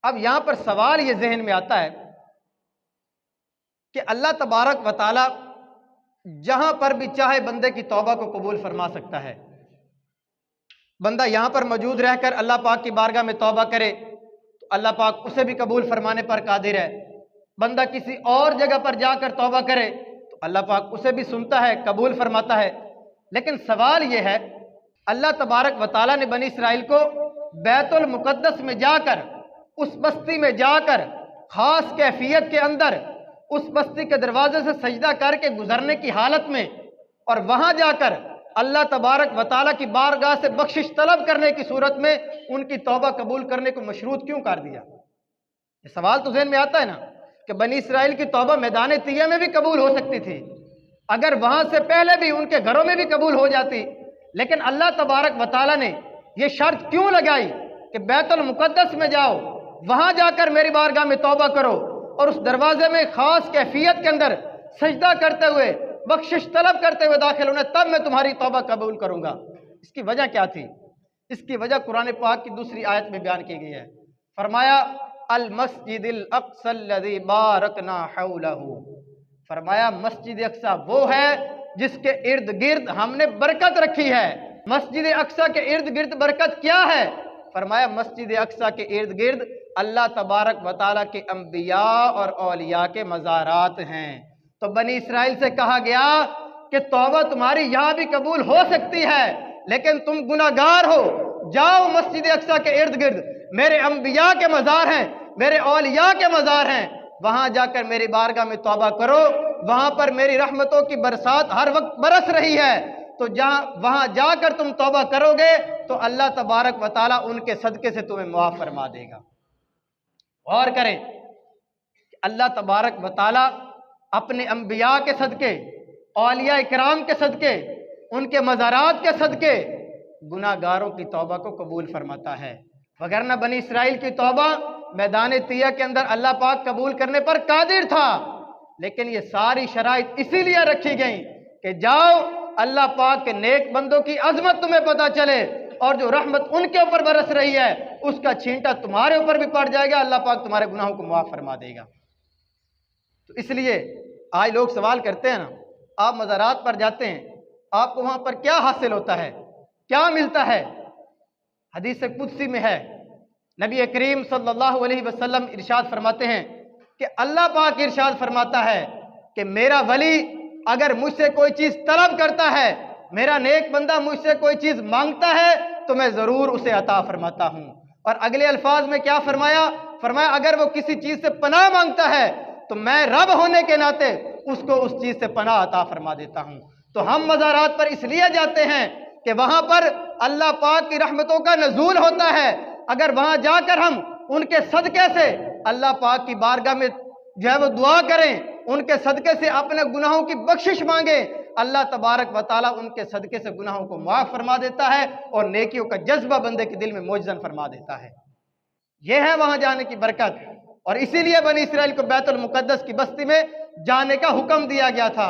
اب یہاں پر سوال یہ ذہن میں آتا ہے کہ اللہ تبارک و تعالی جہاں پر بھی چاہے بندے کی توبہ کو قبول فرما سکتا ہے۔ بندہ یہاں پر موجود رہ کر اللہ پاک کی بارگاہ میں توبہ کرے تو اللہ پاک اسے بھی قبول فرمانے پر قادر ہے۔ بندہ کسی اور جگہ پر جا کر توبہ کرے تو اللہ پاک اسے بھی سنتا ہے، قبول فرماتا ہے۔ لیکن سوال یہ ہے، اللہ تبارک و تعالیٰ نے بنی اسرائیل کو بیت المقدس میں جا کر، اس بستی میں جا کر خاص کیفیت کے اندر اس بستی کے دروازے سے سجدہ کر کے گزرنے کی حالت میں، اور وہاں جا کر اللہ تبارک و تعالیٰ کی بارگاہ سے بخشش طلب کرنے کی صورت میں ان کی توبہ قبول کرنے کو مشروط کیوں کر دیا؟ یہ سوال تو ذہن میں آتا ہے نا کہ بنی اسرائیل کی توبہ میدان طیہ میں بھی قبول ہو سکتی تھی، اگر وہاں سے پہلے بھی ان کے گھروں میں بھی قبول ہو جاتی، لیکن اللہ تبارک و تعالیٰ نے یہ شرط کیوں لگائی کہ بیت المقدس میں جاؤ، وہاں جا کر میری بارگاہ میں توبہ کرو، اور اس دروازے میں خاص کیفیت کے اندر سجدہ کرتے ہوئے بخشش طلب کرتے ہوئے داخل ہونا، تب میں تمہاری توبہ قبول کروں گا؟ اس کی وجہ کیا تھی؟ اس کی وجہ قرآن پاک کی دوسری آیت میں بیان کی گئی ہے۔ فرمایا المسجد الاقصی الذی بارکنا حولہ، فرمایا مسجد اقصی وہ ہے جس کے ارد گرد ہم نے برکت رکھی ہے۔ مسجد اقصی کے ارد گرد برکت کیا ہے؟ فرمایا مسجد اقصی کے ارد گرد اللہ تبارک و تعالیٰ کے انبیاء اور اولیاء کے مزارات ہیں۔ تو بنی اسرائیل سے کہا گیا کہ توبہ تمہاری یہاں بھی قبول ہو سکتی ہے، لیکن تم گناہگار ہو، جاؤ مسجد اقصی کے ارد گرد میرے انبیاء کے مزار ہیں، میرے اولیاء کے مزار ہیں، وہاں جا کر میری بارگاہ میں توبہ کرو، وہاں پر میری رحمتوں کی برسات ہر وقت برس رہی ہے، تو وہاں جا کر تم توبہ کرو گے تو اللہ تبارک و تعالیٰ ان کے صدقے سے تمہیں معاف فرما دے گا۔ غور کریں کہ اللہ تبارک و تعالیٰ اپنے انبیاء کے صدقے، اولیاء اکرام کے صدقے، ان کے مزارات کے صدقے گناہگاروں کی توبہ کو قبول فرماتا ہے، وگرنہ بنی اسرائیل کی توبہ میدان طیہ کے اندر اللہ پاک قبول کرنے پر قادر تھا، لیکن یہ ساری شرائط اسی لیے رکھی گئیں کہ جاؤ اللہ پاک کے نیک بندوں کی عظمت تمہیں پتہ چلے، اور جو رحمت ان کے اوپر برس رہی ہے اس کا چھینٹا تمہارے اوپر بھی پڑ جائے گا، اللہ پاک تمہارے گناہوں کو معاف فرما دے گا۔ تو اس لیے آج لوگ سوال کرتے ہیں نا، آپ مزارات پر جاتے ہیں، آپ کو وہاں پر کیا حاصل ہوتا ہے، کیا ملتا ہے؟ حدیث قدسی میں ہے، نبی کریم صلی اللہ علیہ وسلم ارشاد فرماتے ہیں کہ اللہ پاک ارشاد فرماتا ہے کہ میرا ولی اگر مجھ سے کوئی چیز طلب کرتا ہے، میرا نیک بندہ مجھ سے کوئی چیز مانگتا ہے تو میں ضرور اسے عطا فرماتا ہوں۔ اور اگلے الفاظ میں کیا فرمایا؟ فرمایا اگر وہ کسی چیز سے پناہ مانگتا ہے تو میں رب ہونے کے ناطے اس کو اس چیز سے پناہ عطا فرما دیتا ہوں۔ تو ہم مزارات پر اس لیے جاتے ہیں کہ وہاں پر اللہ پاک کی رحمتوں کا نزول ہوتا ہے، اگر وہاں جا کر ہم ان کے صدقے سے اللہ پاک کی بارگاہ میں جو ہے وہ دعا کریں، ان کے صدقے سے اپنے گناہوں کی بخشش مانگیں، اللہ تبارک و تعالیٰ ان کے صدقے سے گناہوں کو معاف فرما دیتا ہے اور نیکیوں کا جذبہ بندے کے دل میں موجزن فرما دیتا ہے۔ یہ ہے وہاں جانے کی برکت، اور اسی لیے بنی اسرائیل کو بیت المقدس کی بستی میں جانے کا حکم دیا گیا تھا۔